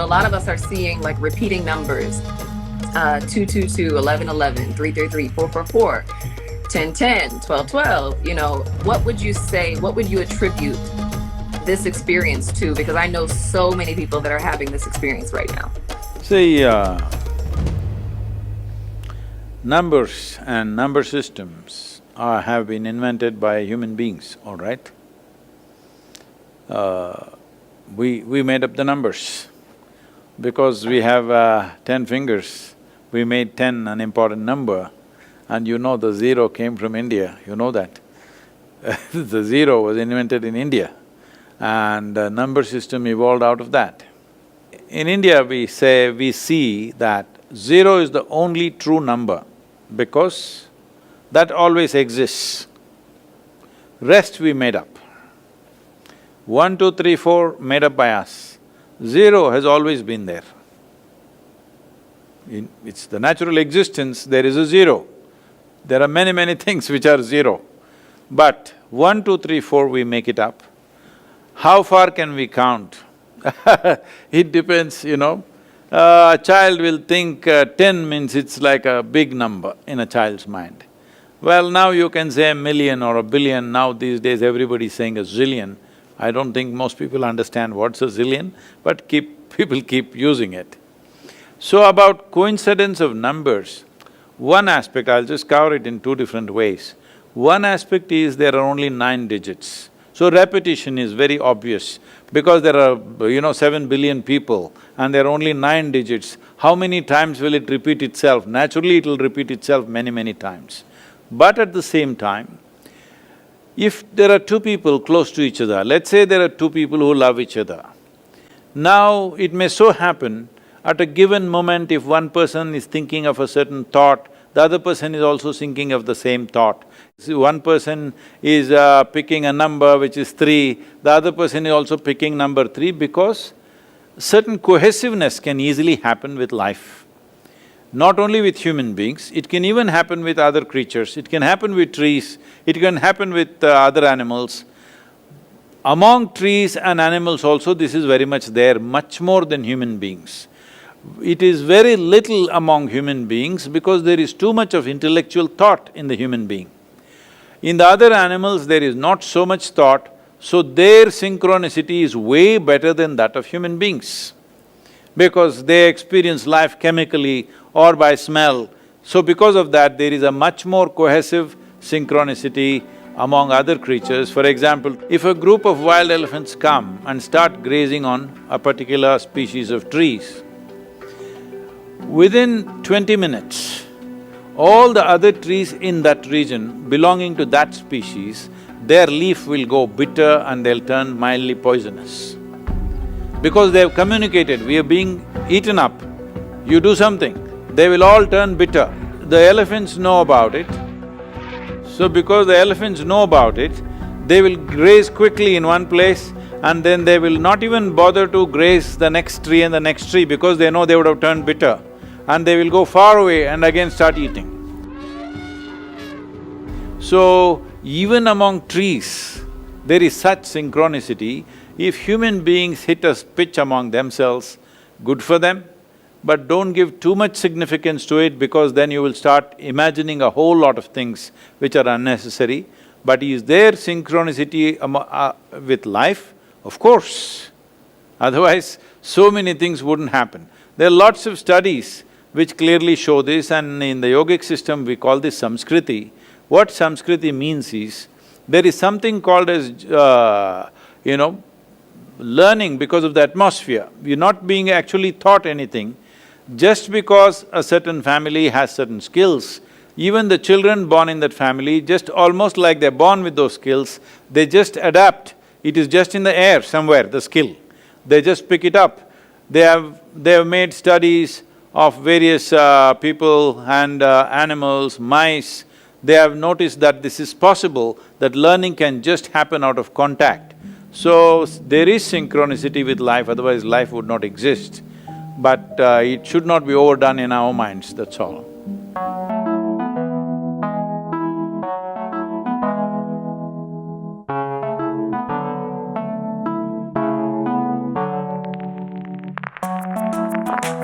a lot of us are seeing like repeating numbers, 222, 1111, 333, 444, 1010, 1212. What would you say, what would you attribute this experience to? Because I know so many people that are having this experience right now. See, numbers and number systems have been invented by human beings, all right? We made up the numbers. Because we have 10 fingers, we made 10 an important number, and the zero came from India, you know that. The zero was invented in India, and the number system evolved out of that. In India, we see that zero is the only true number because that always exists. Rest we made up. 1, 2, 3, 4 made up by us. Zero has always been there. It's the natural existence, there is a zero. There are many, many things which are zero. But 1, 2, 3, 4 we make it up. How far can we count? It depends, A child will think 10 means it's like a big number in a child's mind. Well, now you can say a million or a billion, now these days everybody's saying a zillion. I don't think most people understand what's a zillion, but people keep using it. So about coincidence of numbers, one aspect, I'll just cover it in two different ways. One aspect is there are only 9 digits. So repetition is very obvious because there are, 7 billion people and there are only 9 digits. How many times will it repeat itself? Naturally, it'll repeat itself many, many times. But at the same time, if there are 2 people close to each other, let's say there are 2 people who love each other. Now, it may so happen, at a given moment, if one person is thinking of a certain thought, the other person is also thinking of the same thought. See, one person is picking a number which is 3, the other person is also picking number 3 because certain cohesiveness can easily happen with life. Not only with human beings, it can even happen with other creatures, it can happen with trees, it can happen with other animals. Among trees and animals also, this is very much there, much more than human beings. It is very little among human beings because there is too much of intellectual thought in the human being. In the other animals, there is not so much thought, so their synchronicity is way better than that of human beings because they experience life chemically or by smell. So because of that, there is a much more cohesive synchronicity among other creatures. For example, if a group of wild elephants come and start grazing on a particular species of trees, within 20 minutes, all the other trees in that region belonging to that species, their leaf will go bitter and they'll turn mildly poisonous. Because they've communicated, we are being eaten up, you do something, they will all turn bitter. The elephants know about it. So because the elephants know about it, they will graze quickly in one place and then they will not even bother to graze the next tree and the next tree because they know they would have turned bitter. And they will go far away and again start eating. So, even among trees, there is such synchronicity. If human beings hit a pitch among themselves, good for them, but don't give too much significance to it because then you will start imagining a whole lot of things which are unnecessary. But is there synchronicity with life? Of course. Otherwise, so many things wouldn't happen. There are lots of studies which clearly show this, and in the yogic system we call this samskriti. What samskriti means is, there is something called as, learning because of the atmosphere. You're not being actually taught anything. Just because a certain family has certain skills, even the children born in that family, just almost like they're born with those skills, they just adapt. It is just in the air somewhere, the skill. They just pick it up. They have made studies of various people and animals, mice. They have noticed that this is possible, that learning can just happen out of contact. So, there is synchronicity with life, otherwise life would not exist. But it should not be overdone in our minds, that's all. you.